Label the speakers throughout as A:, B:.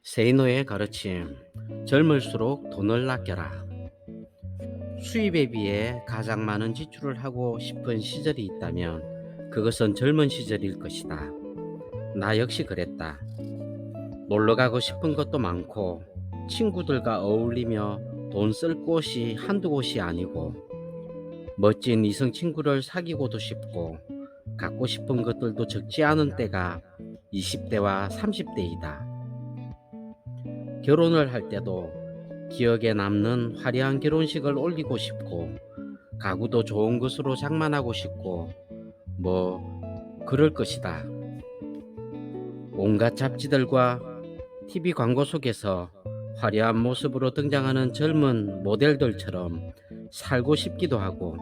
A: 세이노의 가르침. 젊을수록 돈을 아껴라. 수입에 비해 가장 많은 지출을 하고 싶은 시절이 있다면 그것은 젊은 시절일 것이다. 나 역시 그랬다. 놀러 가고 싶은 것도 많고 친구들과 어울리며 돈 쓸 곳이 한두 곳이 아니고 멋진 이성 친구를 사귀고도 싶고 갖고 싶은 것들도 적지 않은 때가 20대와 30대이다. 결혼을 할 때도 기억에 남는 화려한 결혼식을 올리고 싶고 가구도 좋은 것으로 장만하고 싶고 뭐 그럴 것이다. 온갖 잡지들과 TV 광고 속에서 화려한 모습으로 등장하는 젊은 모델들처럼 살고 싶기도 하고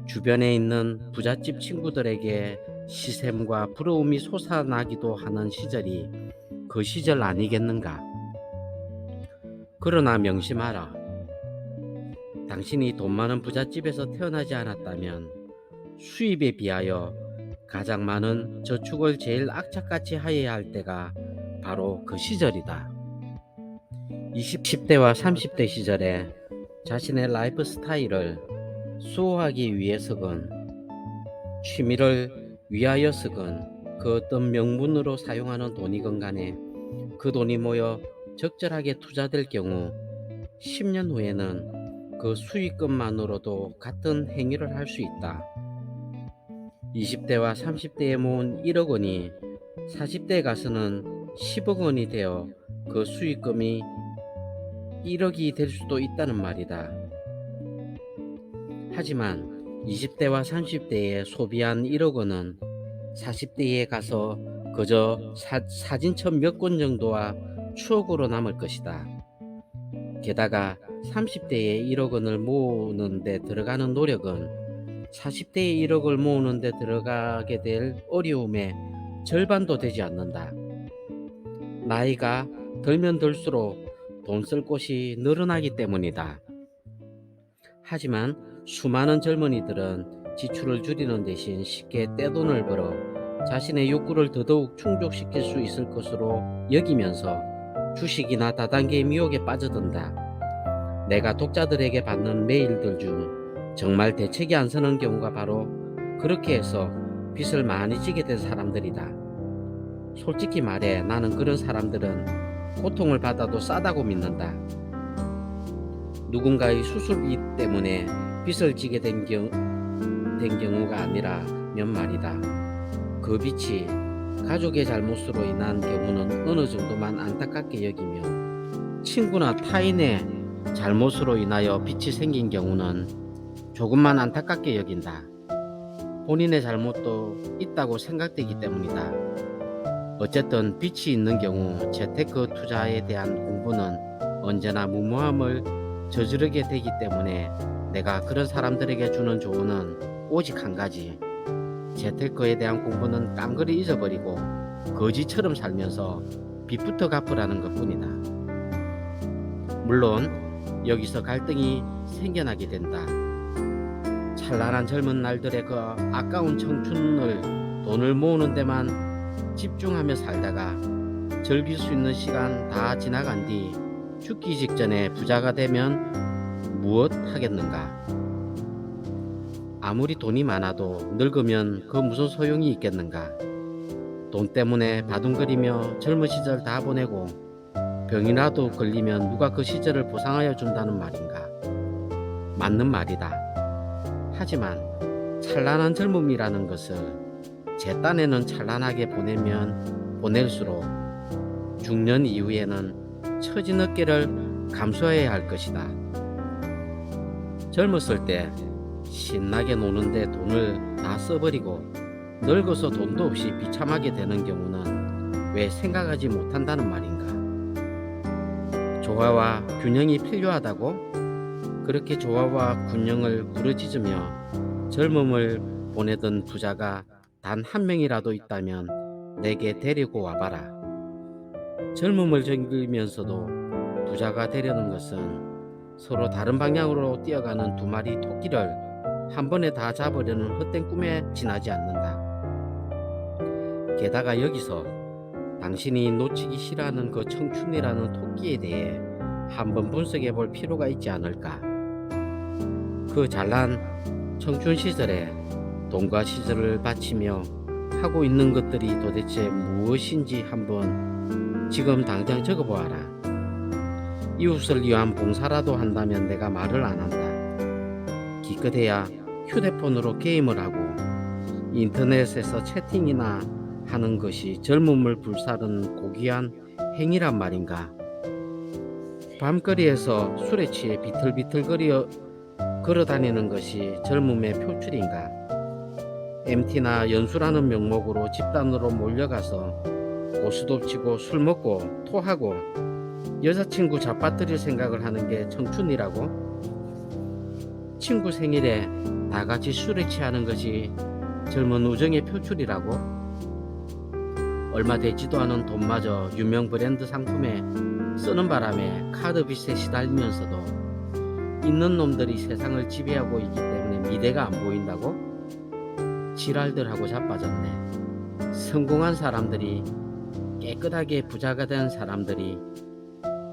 A: 주변에 있는 부잣집 친구들에게 시샘과 부러움이 솟아나기도 하는 시절이 그 시절 아니겠는가. 그러나 명심하라. 당신이 돈 많은 부잣집에서 태어나지 않았다면 수입에 비하여 가장 많은 저축을 제일 악착같이 하여야 할 때가 바로 그 시절이다. 20대와 30대 시절에 자신의 라이프 스타일을 수호하기 위해서건 취미를 위하여서건 그 어떤 명분으로 사용하는 돈이건 간에 그 돈이 모여 적절하게 투자될 경우 10년 후에는 그 수익금만으로도 같은 행위를 할 수 있다. 20대와 30대에 모은 1억 원이 40대에 가서는 10억 원이 되어 그 수익금이 1억이 될 수도 있다는 말이다. 하지만 20대와 30대에 소비한 1억 원은 40대에 가서 그저 사진첩 몇 권 정도와 추억으로 남을 것이다. 게다가 30대에 1억 원을 모으는 데 들어가는 노력은 40대에 1억을 모으는 데 들어가게 될 어려움의 절반도 되지 않는다. 나이가 들면 들수록 돈 쓸 곳이 늘어나기 때문이다. 하지만 수많은 젊은이들은 지출을 줄이는 대신 쉽게 떼돈을 벌어 자신의 욕구를 더더욱 충족시킬 수 있을 것으로 여기면서 주식이나 다단계의 미혹에 빠져든다. 내가 독자들에게 받는 메일들 중 정말 대책이 안 서는 경우가 바로 그렇게 해서 빚을 많이 지게 된 사람들이다. 솔직히 말해 나는 그런 사람들은 고통을 받아도 싸다고 믿는다. 누군가의 수술비 때문에 빚을 지게 된 경우가 아니라면 말이다. 그 빚이 가족의 잘못으로 인한 경우는 어느 정도만 안타깝게 여기며 친구나 타인의 잘못으로 인하여 빚이 생긴 경우는 조금만 안타깝게 여긴다. 본인의 잘못도 있다고 생각되기 때문이다. 어쨌든 빚이 있는 경우 재테크 투자에 대한 공부는 언제나 무모함을 저지르게 되기 때문에 내가 그런 사람들에게 주는 조언은 오직 한 가지. 재테크에 대한 공부는 깡그리 잊어버리고 거지처럼 살면서 빚부터 갚으라는 것뿐이다. 물론 여기서 갈등이 생겨나게 된다. 찬란한 젊은 날들의 그 아까운 청춘을 돈을 모으는 데만 집중하며 살다가 즐길 수 있는 시간 다 지나간 뒤 죽기 직전에 부자가 되면 무엇 하겠는가? 아무리 돈이 많아도 늙으면 그 무슨 소용이 있겠는가? 돈 때문에 바둥거리며 젊은 시절 다 보내고 병이라도 걸리면 누가 그 시절을 보상하여 준다는 말인가? 맞는 말이다. 하지만 찬란한 젊음이라는 것을 제 딴에는 찬란하게 보내면 보낼수록 중년 이후에는 처진 어깨를 감수해야 할 것이다. 젊었을 때 신나게 노는데 돈을 다 써버리고 늙어서 돈도 없이 비참하게 되는 경우는 왜 생각하지 못한다는 말인가? 조화와 균형이 필요하다고? 그렇게 조화와 균형을 부르짖으며 젊음을 보내던 부자가 단 한 명이라도 있다면 내게 데리고 와봐라. 젊음을 즐기면서도 부자가 되려는 것은 서로 다른 방향으로 뛰어가는 두 마리 토끼를 한 번에 다 잡으려는 헛된 꿈에 지나지 않는다. 게다가 여기서 당신이 놓치기 싫어하는 그 청춘이라는 토끼에 대해 한번 분석해 볼 필요가 있지 않을까? 그 잘난 청춘 시절에 돈과 시절을 바치며 하고 있는 것들이 도대체 무엇인지 한번 지금 당장 적어보아라. 이웃을 위한 봉사라도 한다면 내가 말을 안 한다. 기껏해야 휴대폰으로 게임을 하고 인터넷에서 채팅이나 하는 것이 젊음을 불사르는 고귀한 행위란 말인가? 밤거리에서 술에 취해 비틀비틀거려 걸어다니는 것이 젊음의 표출인가? MT나 연수라는 명목으로 집단으로 몰려가서 고스톱 치고 술 먹고 토하고 여자친구 잡아뜨릴 생각을 하는 게 청춘이라고? 친구 생일에 다같이 술에 취하는 것이 젊은 우정의 표출이라고? 얼마 되지도 않은 돈마저 유명 브랜드 상품에 쓰는 바람에 카드 빚에 시달리면서도 있는 놈들이 세상을 지배하고 있기 때문에 미래가 안 보인다고? 지랄들하고 자빠졌네. 성공한 사람들이, 깨끗하게 부자가 된 사람들이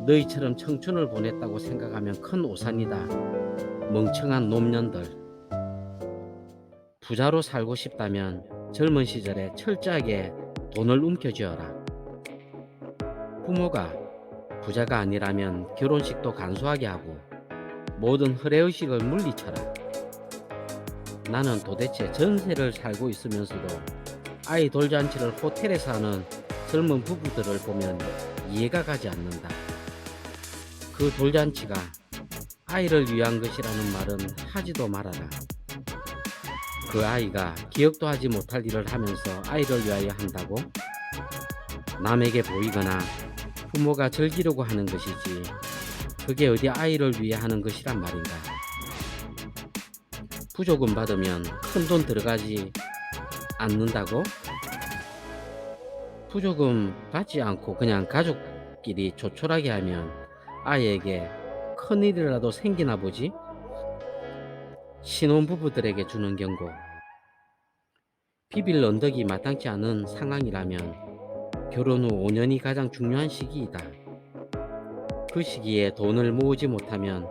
A: 너희처럼 청춘을 보냈다고 생각하면 큰 오산이다. 멍청한 놈년들. 부자로 살고 싶다면 젊은 시절에 철저하게 돈을 움켜쥐어라. 부모가 부자가 아니라면 결혼식도 간소하게 하고 모든 허례의식을 물리쳐라. 나는 도대체 전세를 살고 있으면서도 아이 돌잔치를 호텔에서 하는 젊은 부부들을 보면 이해가 가지 않는다. 그 돌잔치가 아이를 위한 것이라는 말은 하지도 말아라. 그 아이가 기억도 하지 못할 일을 하면서 아이를 위하여 한다고? 남에게 보이거나 부모가 즐기려고 하는 것이지 그게 어디 아이를 위해 하는 것이란 말인가? 부조금 받으면 큰 돈 들어가지 않는다고? 부조금 받지 않고 그냥 가족끼리 조촐하게 하면 아이에게 큰일이라도 생기나 보지? 신혼부부들에게 주는 경고. 비빌 언덕이 마땅치 않은 상황이라면 결혼 후 5년이 가장 중요한 시기이다. 그 시기에 돈을 모으지 못하면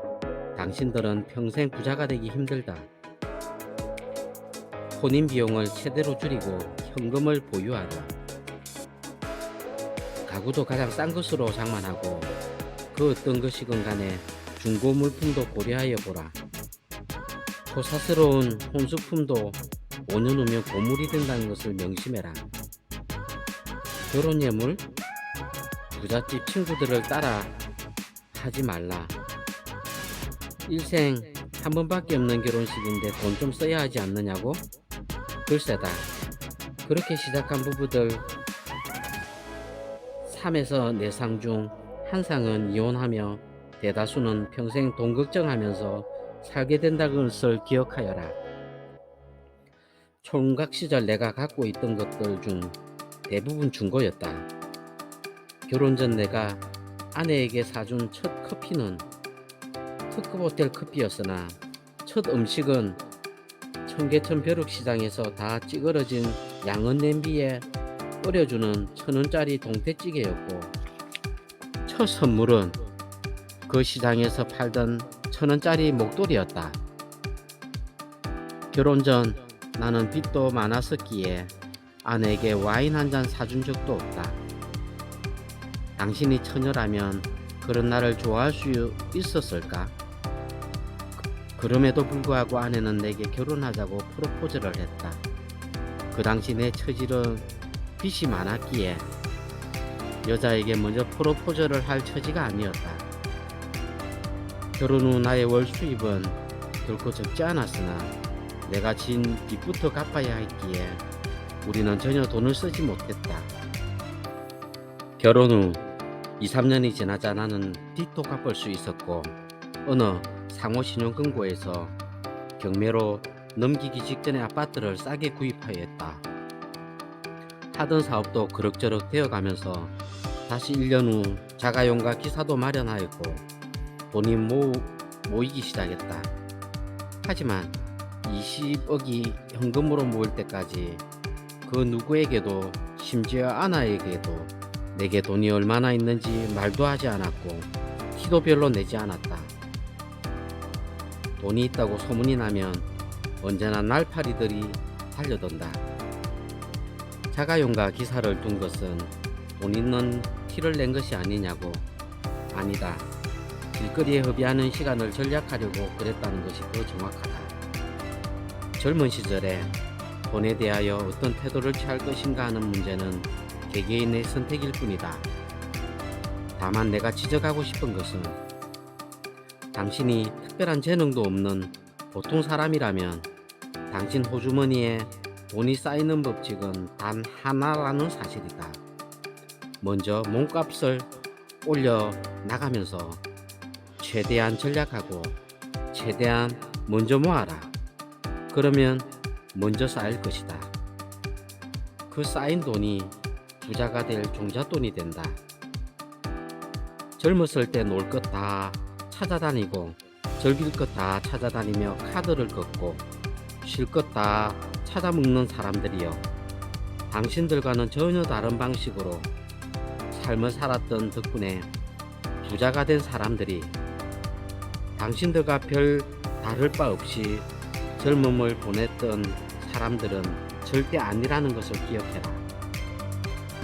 A: 당신들은 평생 부자가 되기 힘들다. 혼인 비용을 최대로 줄이고 현금을 보유하라. 가구도 가장 싼 것으로 장만하고 그 어떤 것이건 간에 중고 물품도 고려하여 보라. 소사스러운 혼수품도 5년 후면 고물이 된다는 것을 명심해라. 결혼 예물? 부잣집 친구들을 따라 하지 말라. 일생 한 번밖에 없는 결혼식인데 돈 좀 써야 하지 않느냐고? 글쎄다. 그렇게 시작한 부부들 3에서 4상 중 한 상은 이혼하며 대다수는 평생 돈 걱정하면서 살게 된다는 것을 기억하여라. 총각 시절 내가 갖고 있던 것들 중 대부분 중고였다. 결혼 전 내가 아내에게 사준 첫 커피는 특급 호텔 커피였으나 첫 음식은 청계천 벼룩시장에서 다 찌그러진 양은 냄비에 끓여주는 1,000원짜리 동태찌개였고, 첫 선물은 그 시장에서 팔던 1,000원짜리 목도리였다. 결혼 전 나는 빚도 많았었기에 아내에게 와인 한 잔 사준 적도 없다. 당신이 처녀라면 그런 나를 좋아할 수 있었을까? 그럼에도 불구하고 아내는 내게 결혼하자고 프로포즈를 했다. 그 당시 내 처지는 빚이 많았기에 여자에게 먼저 프로포즈를 할 처지가 아니었다. 결혼 후 나의 월 수입은 결코 적지 않았으나 내가 진 빚부터 갚아야 했기에 우리는 전혀 돈을 쓰지 못했다. 결혼 후 2-3년이 지나자 나는 빚도 갚을 수 있었고 어느 상호신용금고에서 경매로 넘기기 직전에 아파트를 싸게 구입하였다. 하던 사업도 그럭저럭 되어가면서 다시 1년 후 자가용과 기사도 마련하였고 돈이 모이기 시작했다. 하지만 20억이 현금으로 모일 때까지 그 누구에게도 심지어 아나에게도 내게 돈이 얼마나 있는지 말도 하지 않았고 티도 별로 내지 않았다. 돈이 있다고 소문이 나면 언제나 날파리들이 달려든다. 자가용과 기사를 둔 것은 돈 있는 티를 낸 것이 아니냐고. 아니다. 길거리에 허비하는 시간을 절약하려고 그랬다는 것이 더 정확하다. 젊은 시절에 돈에 대하여 어떤 태도를 취할 것인가 하는 문제는 개개인의 선택일 뿐이다. 다만 내가 지적하고 싶은 것은 당신이 특별한 재능도 없는 보통 사람이라면 당신 호주머니에 돈이 쌓이는 법칙은 단 하나라는 사실이다. 먼저 몸값을 올려 나가면서 최대한 절약하고 최대한 먼저 모아라. 그러면 먼저 쌓일 것이다. 그 쌓인 돈이 부자가 될 종잣돈이 된다. 젊었을 때 놀 것 다 찾아다니고 즐길 것 다 찾아다니며 카드를 걷고 쉴 것 다 찾아먹는 사람들이여, 당신들과는 전혀 다른 방식으로 삶을 살았던 덕분에 부자가 된 사람들이 당신들과 별 다를 바 없이 젊음을 보냈던 사람들은 절대 아니라는 것을 기억해라.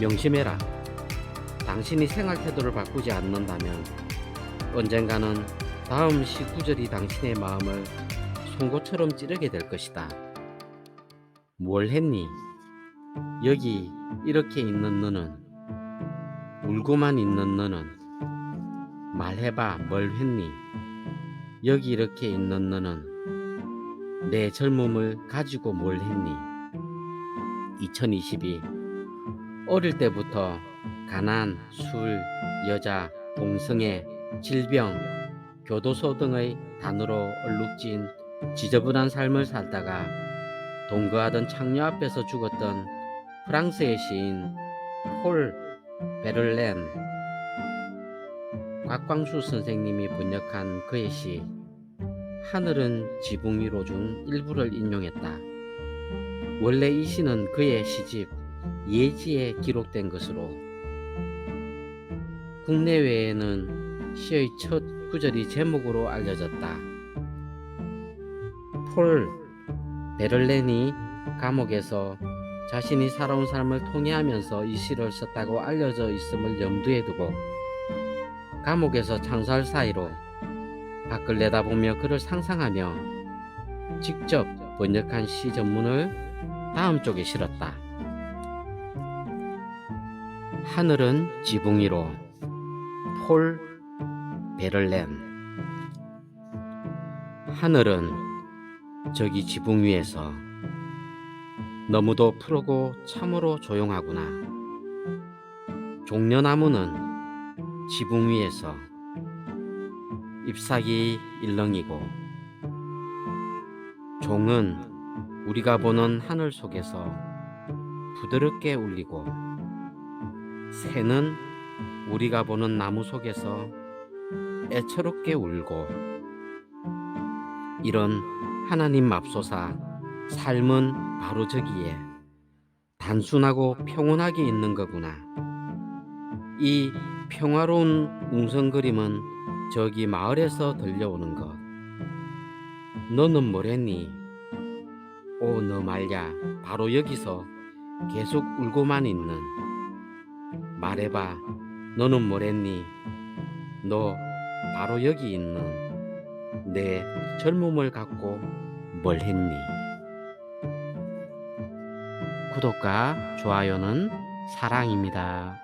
A: 명심해라. 당신이 생활 태도를 바꾸지 않는다면 언젠가는 다음 시구절이 당신의 마음을 송곳처럼 찌르게 될 것이다. 뭘 했니? 여기 이렇게 있는 너는, 울고만 있는 너는 말해봐. 뭘 했니? 여기 이렇게 있는 너는 내 젊음을 가지고 뭘 했니? 2022 어릴 때부터 가난, 술, 여자, 동성애, 질병, 교도소 등의 단어로 얼룩진 지저분한 삶을 살다가 동거하던 창녀 앞에서 죽었던 프랑스의 시인 폴 베를렌, 곽광수 선생님이 번역한 그의 시 하늘은 지붕 위로 중 일부를 인용했다. 원래 이 시는 그의 시집 예지에 기록된 것으로 국내외에는 시의 첫 구절이 제목으로 알려졌다. 폴 베를렌이 감옥에서 자신이 살아온 삶을 통해하면서 이 시를 썼다고 알려져 있음을 염두에 두고 감옥에서 창살 사이로 밖을 내다보며 그를 상상하며 직접 번역한 시 전문을 다음 쪽에 실었다. 하늘은 지붕 위로. 폴 베를렌. 하늘은 저기 지붕 위에서 너무도 푸르고 참으로 조용하구나. 종려나무는 지붕 위에서 잎사귀 일렁이고, 종은 우리가 보는 하늘 속에서 부드럽게 울리고, 새는 우리가 보는 나무 속에서 애처롭게 울고, 이런 하나님 맙소사 삶은 바로 저기에 단순하고 평온하게 있는 거구나. 이 평화로운 웅성거림은 저기 마을에서 들려오는 것. 너는 뭐랬니? 오, 너 말야. 바로 여기서 계속 울고만 있는. 말해봐. 너는 뭐랬니? 너 바로 여기 있는 내 젊음을 갖고 뭘 했니? 구독과 좋아요는 사랑입니다.